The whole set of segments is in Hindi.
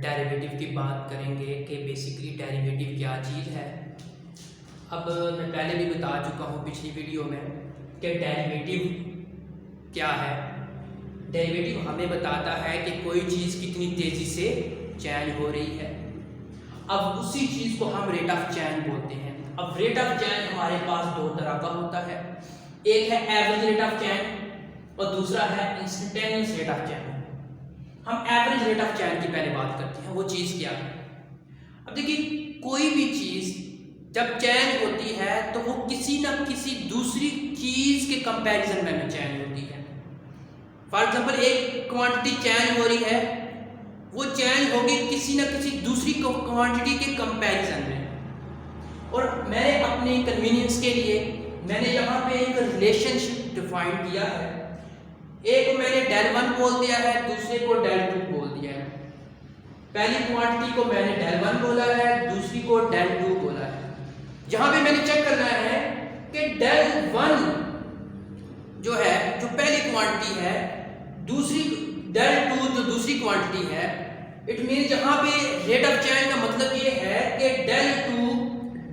डेरिवेटिव की बात करेंगे कि बेसिकली डेरिवेटिव क्या चीज़ है। अब मैं पहले भी बता चुका हूँ पिछली वीडियो में कि डेरिवेटिव क्या है। डेरिवेटिव हमें बताता है कि कोई चीज़ कितनी तेज़ी से चेंज हो रही है। अब उसी चीज़ को हम रेट ऑफ चेंज बोलते हैं। अब रेट ऑफ चेंज हमारे पास दो तरह का होता है, एक है एवरेज रेट ऑफ चेंज और दूसरा है इंस्टेंटेनियस रेट ऑफ चेंज। हम एवरेज रेट ऑफ चेंज की पहले बात करते हैं, वो चीज़ क्या है। अब देखिए, कोई भी चीज़ जब चेंज होती है तो वो किसी न किसी दूसरी चीज़ के कंपैरिजन में चेंज होती है। फॉर एग्जांपल, एक क्वांटिटी चेंज हो रही है, वो चेंज होगी किसी न किसी दूसरी क्वांटिटी के कंपैरिजन में। और मैंने अपने कन्वीनियंस के लिए मैंने यहाँ पे एक रिलेशनशिप डिफाइन किया है। एक को मैंने del 1 बोल दिया है, दूसरे को del 2 बोल दिया है। पहली क्वांटिटी को मैंने del 1 बोला है, दूसरी को del 2 बोला है। जहां पे मैंने चेक करना है कि del 1 जो है, जो पहली क्वांटिटी है, दूसरी del 2 जो दूसरी क्वांटिटी है, इट मीन जहां पे रेट ऑफ चेंज का मतलब ये है कि del 2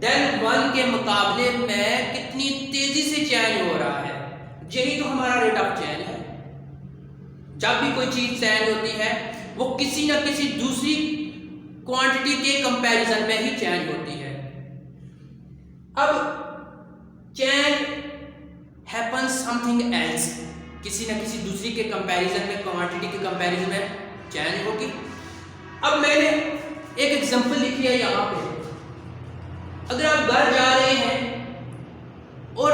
del 1 के मुकाबले में कितनी तेजी से चेंज हो रहा है। यही तो हमारा रेट ऑफ चेंज है। जब भी कोई चीज चेंज होती है वो किसी न किसी दूसरी क्वांटिटी के कंपैरिजन में ही चेंज होती है। अब चेंज हैपन्स समथिंग एल्स, किसी न किसी दूसरी के कंपैरिजन में, क्वांटिटी के कंपैरिजन में चेंज होगी। अब मैंने एक एग्जांपल लिखी है यहाँ पे। अगर आप घर जा रहे हैं और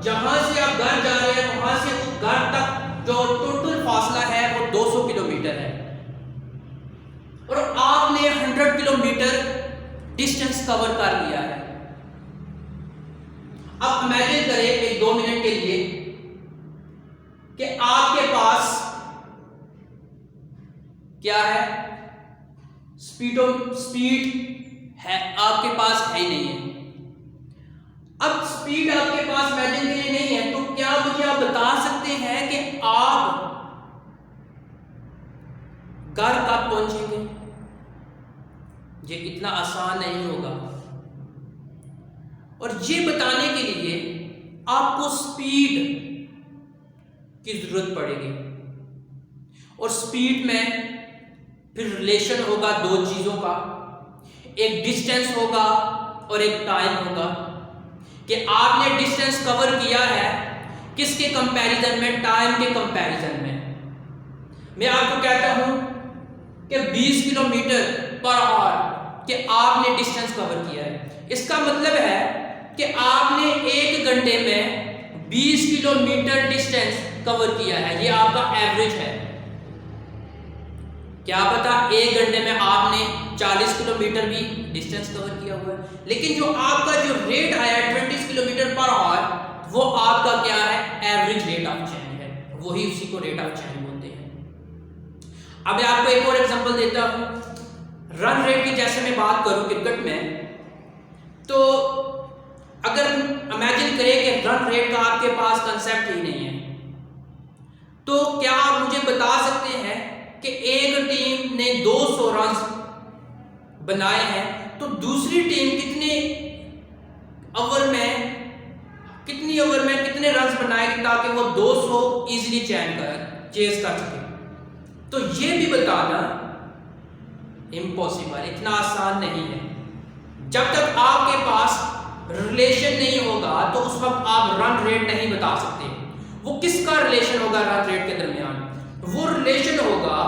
जहां से आप घर जा रहे हैं वहां से घर तक जो टोटल फासला है वो 200 किलोमीटर है और आपने 100 किलोमीटर डिस्टेंस कवर कर लिया है। अब इमेजिन करें एक 2 मिनट के लिए कि आपके पास क्या है, स्पीड है, आपके पास है ही नहीं है। अब स्पीड आपके पास इमेजिन के लिए नहीं है, तो क्या मुझे आप बता सकते हैं कि आप घर कब पहुंचेंगे? ये इतना आसान नहीं होगा। और ये बताने के लिए आपको स्पीड की जरूरत पड़ेगी। और स्पीड में फिर रिलेशन होगा दो चीजों का, एक डिस्टेंस होगा और एक टाइम होगा कि आपने डिस्टेंस कवर किया है किसके कंपैरिजन में, टाइम के कंपैरिजन में। मैं आपको कहता हूं कि 20 किलोमीटर पर आवर कि आपने डिस्टेंस कवर किया है। इसका मतलब है कि आपने 1 घंटे में 20 किलोमीटर डिस्टेंस कवर किया है। ये आपका एवरेज है। क्या पता 1 घंटे में आपने 40 किलोमीटर भी डिस्टेंस कवर किया हुआ है, लेकिन जो आपका जो रेट आया 20 किलोमीटर पर आवर, वो आपका क्या है, एवरेज रेट ऑफ चेंज है। वही उसी को रेट ऑफ चेंज बोलते हैं। अब मैं आपको एक और एग्जांपल देता हूं। रन रेट की जैसे मैं बात करूं क्रिकेट में, तो अगर इमेजिन करें कि रन रेट का आपके पास कंसेप्ट ही नहीं है, तो क्या आप मुझे बता सकते हैं कि एक टीम ने 200 रन बनाए हैं तो दूसरी टीम कितने ओवर में कितने रन बनाएगी ताकि वो 200 इजीली चेज कर सके? तो ये भी बताना इम्पॉसिबल, इतना आसान नहीं है। जब तक आपके पास रिलेशन नहीं होगा तो उस वक्त आप रन रेट नहीं बता सकते। वो किसका रिलेशन होगा रन रेट के दरमियान? वो रिलेशन होगा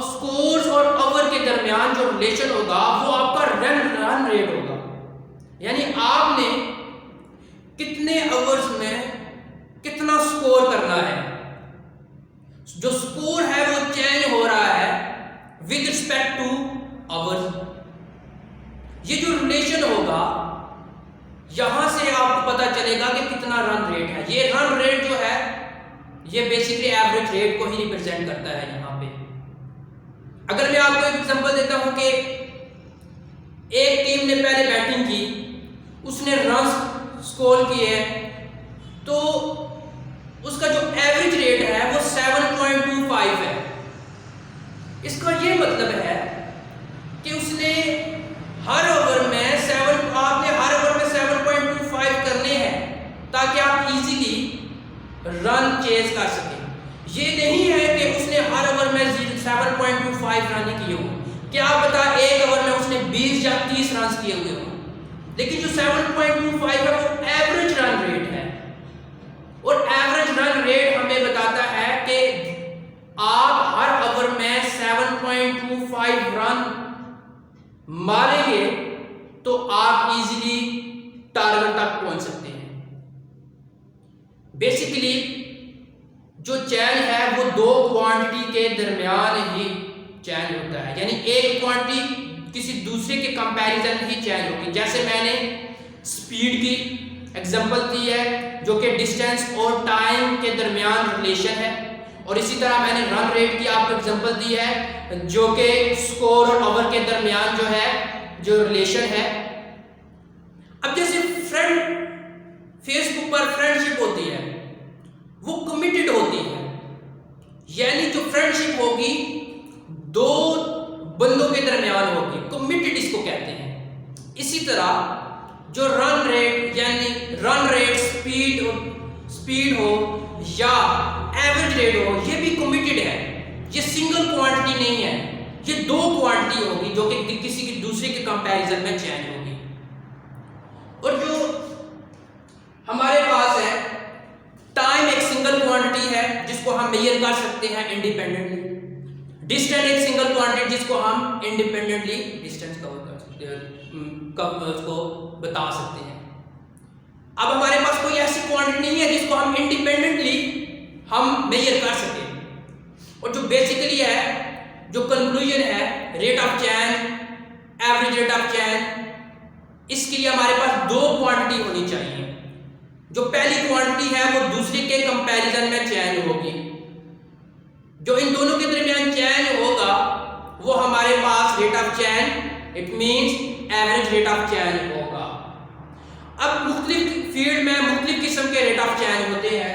स्कोर्स और ओवर के दरमियान। जो रिलेशन होगा वो आपका रन रेट होगा, यानी आपने कितने ओवर्स में कितना स्कोर करना है। जो स्कोर है वो चेंज हो रहा है विद रिस्पेक्ट टू ओवर्स। ये जो रिलेशन होगा, यहां से आपको पता चलेगा कि कितना रन रेट है। ये रन रेट जो है ये बेसिकली एवरेज रेट को ही रिप्रेजेंट करता है यहां पे। अगर मैं आपको एक एग्जांपल देता हूं कि एक टीम ने पहले बैटिंग की, उसने रन स्कोर किए, तो उसका जो एवरेज रेट है वो 7.25 है। इसका ये मतलब है कि उसने हर ओवर में आपने हर ओवर में 7.25 करने हैं ताकि आप इजीली रन चेज कर सकें। ये नहीं है कि उसने हर ओवर में 7.25 रन किए हो। क्या पता एक ओवर में उसने 20 या 30 रन किए हुए हो, लेकिन जो 7.25 है वो एवरेज रन रेट है, और एवरेज रन रेट हमें बताता है कि आप हर ओवर में 7.25 रन मारेंगे तो आप इजीली टारगेट तक पहुंच सकते हैं। बेसिकली जो चैन है वो दो क्वांटिटी के दरमियान ही चैन होता है, यानी एक क्वांटिटी किसी दूसरे के कंपैरिजन ही चैन होगी। जैसे मैंने स्पीड की एग्जांपल दी है जो कि डिस्टेंस और टाइम के दरमियान रिलेशन है, और इसी तरह मैंने रन रेट की आपको एग्जांपल दी है जो कि स्कोर और ओवर के दरमियान जो है जो रिलेशन है। अब जैसे फ्रेंड फेसबुक पर फ्रेंडशिप होती है वो कमिटेड होती है, यानी जो फ्रेंडशिप होगी दो बंदों के दरमियान होगी, कमिटेड इसको कहते हैं। इसी तरह जो रन रेट यानी रन रेट स्पीड हो या एवरेज रेट हो, ये भी कमिटेड है, ये सिंगल क्वांटिटी नहीं है, ये दो क्वांटिटी होगी जो कि किसी के दूसरे के कंपैरिजन में चेंज होगी। और जो हमारे पास है टाइम एक सिंगल क्वांटिटी है जिसको हम मेजर कर सकते हैं इंडिपेंडेंटली, डिस्टेंस एक सिंगल क्वांटिटी जिसको हम इंडिपेंडेंटली डिस्टेंस कवर कर सकते हैं, उसको बता सकते हैं। अब हमारे पास कोई ऐसी क्वांटिटी नहीं है जिसको हम इंडिपेंडेंटली हम मेजर कर सकें। और जो बेसिकली है जो कंक्लूजन है rate of change, average rate of change, इसके लिए हमारे पास दो क्वांटिटी होनी चाहिए। जो पहली क्वांटिटी है वो दूसरे के कंपैरिजन में चेंज होगी, जो इन दोनों के दरमियान चेंज होगा वो हमारे पास rate of change, it means average rate of change होगा। अब मुख्तलिफ फील्ड में मुख्तलिफ किस्म के रेट ऑफ चेंज होते हैं।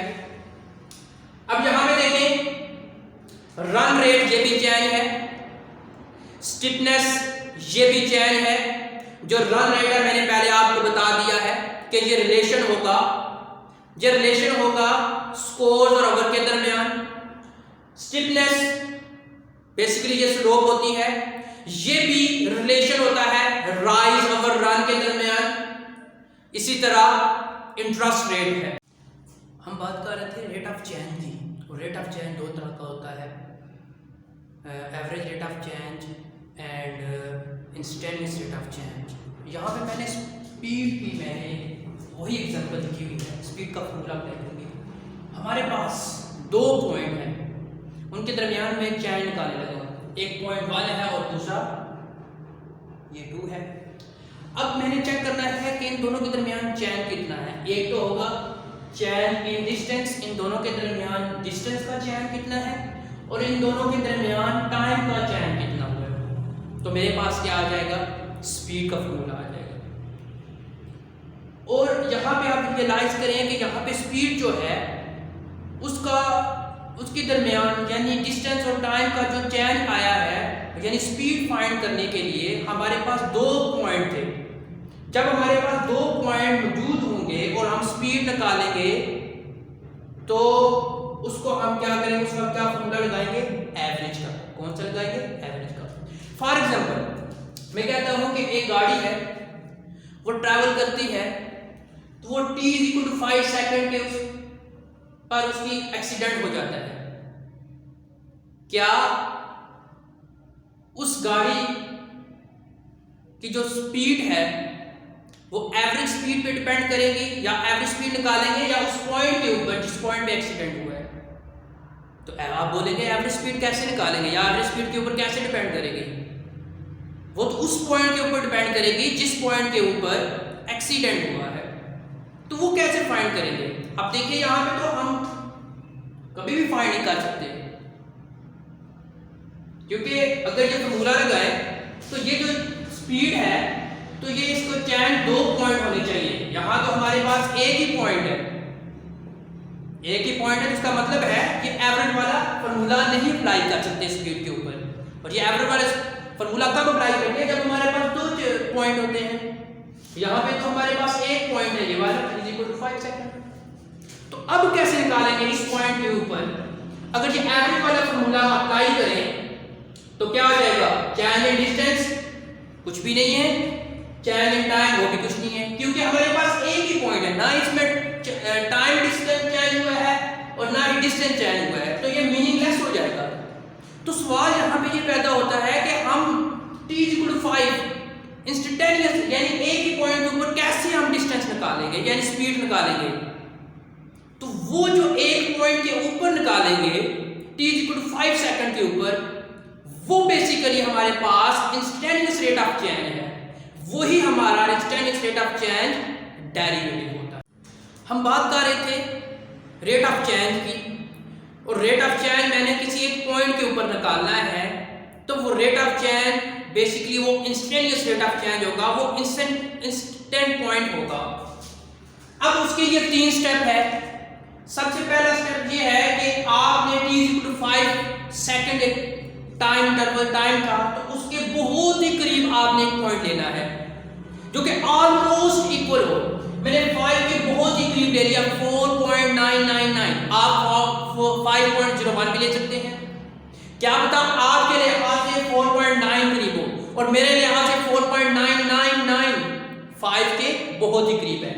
अब यहां पे देखें रन रेट ये भी चेंज है, स्टिफनेस ये भी चेंज है। जो रन रेट है मैंने पहले आपको बता दिया है कि ये रिलेशन होगा स्कोर और ओवर के दरमियान। स्टिफनेस बेसिकली ये स्लोप होती है, ये भी रिलेशन होता है राइज ओवर रन के दरमियान। इसी तरह इंटरेस्ट रेट है। हम बात कर रहे थे रेट ऑफ चेंज की, और रेट ऑफ चेंज दो तरह का होता है, average rate of change and instantaneous rate of change. यहाँ पे मैंने स्पीड की वही एग्जांपल लिखी हुई है, स्पीड का फॉर्मूला देंगे। हमारे पास दो पॉइंट हैं, उनके दरमियान में चेंज निकालने लगा, एक पॉइंट 1 है और दूसरा ये 2 है। अब मैंने चेक करना है कि इन दोनों के दरमियान चेंज कितना है। एक तो होगा चेंज इन डिस्टेंस, इन दोनों के दरमियान डिस्टेंस का चेंज कितना है, और इन दोनों के दरमियान टाइम का चेंज कितना हुआ है। तो मेरे पास क्या आ जाएगा, स्पीड का फॉर्मूला आ जाएगा। और यहाँ पे आप रियलाइज करें कि यहाँ पे स्पीड जो है उसके दरमियान यानी डिस्टेंस और टाइम का जो चेंज आया है, यानी स्पीड फाइंड करने के लिए हमारे पास दो पॉइंट थे। जब हमारे पास दो पॉइंट मौजूद होंगे और हम स्पीड निकालेंगे तो उसको हम क्या करेंगे, उसका क्या फॉर्मूला लगाएंगे, एवरेज का। कौन सा लगाएंगे, एवरेज का। फॉर एग्जांपल मैं कहता हूं कि एक गाड़ी है वो ट्रैवल करती है तो वो t = 5 सेकंड के पर उसकी एक्सीडेंट हो जाता है। क्या उस गाड़ी की जो स्पीड है वो एवरेज स्पीड पे डिपेंड करेगी, या एवरेज स्पीड निकालेंगे या उस पॉइंट के ऊपर जिस पॉइंट पे एक्सीडेंट हुआ है? तो आप बोलेंगे एवरेज स्पीड कैसे निकालेंगे या एवरेज स्पीड के ऊपर कैसे डिपेंड करेगी? वो तो उस पॉइंट के ऊपर डिपेंड करेगी जिस पॉइंट के ऊपर एक्सीडेंट हुआ है। तो वो कैसे फाइंड करेंगे? अब देखिए यहां पे तो हम कभी भी फाइंड नहीं कर सकते, क्योंकि अगर ये फॉर्मूला लगाए तो ये जो स्पीड है तो ये इसको चेंज दो पॉइंट होने चाहिए। यहां तो हमारे पास एक ही पॉइंट है, जिसका मतलब है कि एवरेज वाला फॉर्मूला नहीं अप्लाई कर सकते स्पीड के ऊपर। और ये एवरेज वाला फॉर्मूला कब अप्लाई करेंगे जब हमारे पास दो पॉइंट होते हैं। यहाँ पे तो हमारे पास एक पॉइंट है, ये वाला इज इक्वल टू 5 सेकंड। तो अब कैसे निकालेंगे इस पॉइंट के ऊपर? अगर ये एवरेज वाला फॉर्मूला अप्लाई करें तो क्या हो जाएगा? चेंज इन डिस्टेंस कुछ भी नहीं है, चेंज इन टाइम वो भी कुछ नहीं है, क्योंकि हमारे पास एक ही पॉइंट है, ना इसमें टाइम डिस्टेंस चेंज हुआ है और ना ही डिस्टेंस चेंज हुआ है, तो ये मीनिंगलेस हो जाएगा। तो सवाल यहाँ पे ये पैदा होता है कि हम t = 5 इंस्टेंटेनियस यानी एक ही पॉइंट के ऊपर कैसे हम डिस्टेंस निकालेंगे यानी स्पीड निकालेंगे। तो वो जो एक पॉइंट के ऊपर निकालेंगे t = 5 सेकंड के ऊपर, वो बेसिकली हमारे पास इंस्टेंटेनियस रेट ऑफ चेंज है, वही हमारा instantaneous rate of change derivative होता है। हम बात कर रहे थे रेट ऑफ चेंज की, और रेट ऑफ चेंज मैंने किसी एक पॉइंट के ऊपर निकालना है, तो वो रेट ऑफ चेंज बेसिकली वो इंस्टेंटेनियस रेट ऑफ चेंज होगा, वो इंस्टेंट पॉइंट होगा। अब उसके लिए 3 स्टेप है। सबसे पहला स्टेप ये है कि आपने t = 5 सेकंड एक टाइम इंटरवल टाइम था, तो उसके बहुत ही करीब आपने एक पॉइंट लेना है जो कि ऑलमोस्ट इक्वल हो। मैंने 5 के बहुत ही करीब ले लिया 4.999, आप 5.01 भी ले सकते हैं। क्या पता आपके लिहाज से 4.9 करीब हो और मेरे लिहाज से 4.999 5 के बहुत ही करीब है।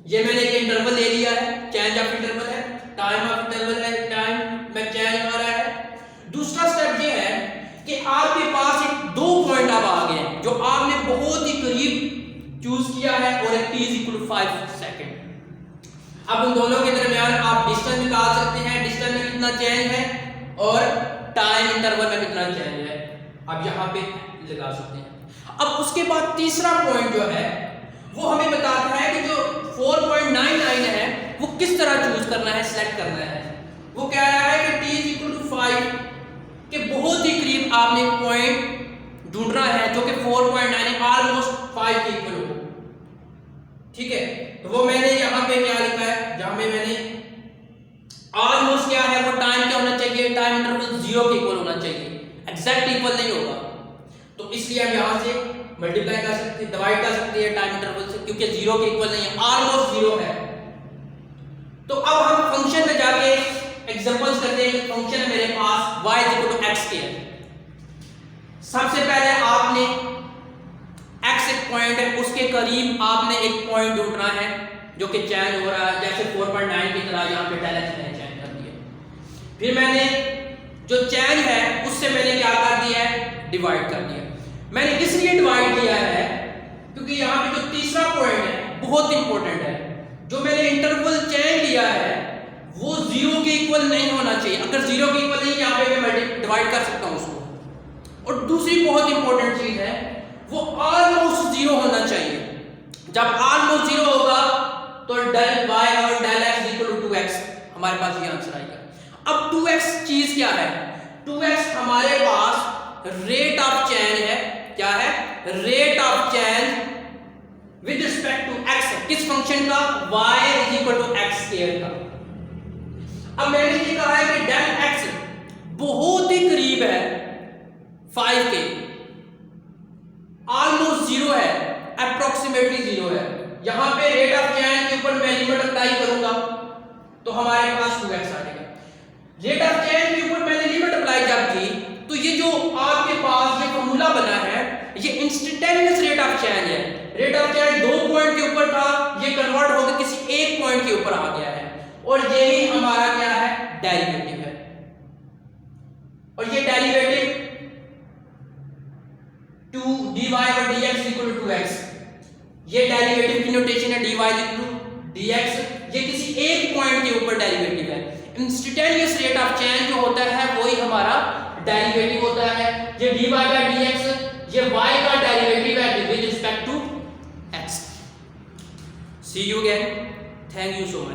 ये मैंने एक इंटरवल ले लिया है, चेंज ऑफ इंटरवल है, टाइम ऑफ इंटरवल है, टाइम में चेंज हो रहा है। दूसरा स्टेप ये है कि आपके पास एक 2 पॉइंट अब आ गए जो आपने बहुत ही करीब चूज किया है और एक t = 5 सेकंड। अब उन दोनों के दरमियान आप डिस्टेंस निकाल सकते हैं, डिस्टेंस में कितना चेंज है और टाइम इंटरवल में कितना चेंज है, आप यहां पे लगा सकते हैं। अब उसके बाद तीसरा पॉइंट जो है वो हमें बताता है कि जो 4.99 है वो किस तरह चूज करना है, सिलेक्ट करना है। वो कह रहा है कि t = 5 के बहुत ही करीब आपने पॉइंट ढूंढना है जो कि 4.9 ऑलमोस्ट 5 के इक्वल हो। ठीक है, तो वो मैंने यहाँ पे क्या लिखा है, जहां पे मैंने ऑलमोस्ट क्या है वो टाइम क्या होना चाहिए, टाइम इंटरवल 0 के इक्वल होना चाहिए, एग्जैक्ट इक्वल नहीं होगा। तो इसलिए हम यहाँ से मल्टीप्लाई कर सकते हैं, डिवाइड कर सकते हैं टाइम इंटरवल से, क्योंकि 0 के इक्वल नहीं है, ऑलमोस्ट 0 है। तो अब हम फंक्शन में जाके एग्जांपल्स करते हैं। फंक्शन है मेरे पास y = x²। सबसे पहले आपने x एक पॉइंट है, उसके करीब आपने एक पॉइंट ढूंढना है जो कि चेंज हो रहा है, जैसे 4.9 की तरह यहाँ पे डायरेक्ट मैंने चेंज कर दिया। फिर मैंने जो चेंज है उससे मैंने क्या कर दिया है, डिवाइड कर दिया। मैंने इसलिए डिवाइड किया है क्योंकि यहाँ पे जो तीसरा पॉइंट है बहुत इंपॉर्टेंट है। जो मैंने इंटरवल चेंज लिया है वो 0 के इक्वल नहीं होना चाहिए। अगर 0 के इक्वल नहीं, यहाँ पे मैं डिवाइड कर सकता हूँ उसको। और दूसरी बहुत इंपॉर्टेंट चीज है वो ऑलमोस्ट 0 होना चाहिए। जब ऑलमोस्ट 0 होगा तो del y और del x = 2x, हमारे पास ये आंसर आएगा। अब 2x चीज क्या है? 2x हमारे पास रेट ऑफ चेंज है। क्या है? Rate of change with respect to x। किस फंक्शन का? y = x² का। अब मैंने ये कहा है कि del x बहुत ही करीब है 5 के, ऑलमोस्ट 0 है, अप्रोक्सीमेटली 0 है। यहां पे रेट ऑफ चेंज के ऊपर मैं लिमिट अप्लाई करूंगा तो हमारे पास 2x आ जाएगा। रेट ऑफ चेंज के ऊपर मैंने लिमिट अप्लाई जब की तो ये जो आपके पास ये फॉर्मूला बना है ये इंस्टेंटेनियस रेट ऑफ चेंज है। रेट ऑफ चेंज 2 पॉइंट के ऊपर था, ये कन्वर्ट होकर किसी एक पॉइंट के ऊपर आ गया है, और यही हमारा क्या है, डेरिवेटिव है। और ये डेरिवेटिव 2 dy और dx = 2x, ये डेरिवेटिव की नोटेशन है। dy = dx, ये किसी एक पॉइंट के ऊपर डेरिवेटिव है। इंस्टेंटेनियस रेट ऑफ चेंज जो होता है वही हमारा डेरिवेटिव होता है। ये dy/dx ये y का डेरिवेटिव है with respect to x। See you again, thank you so much.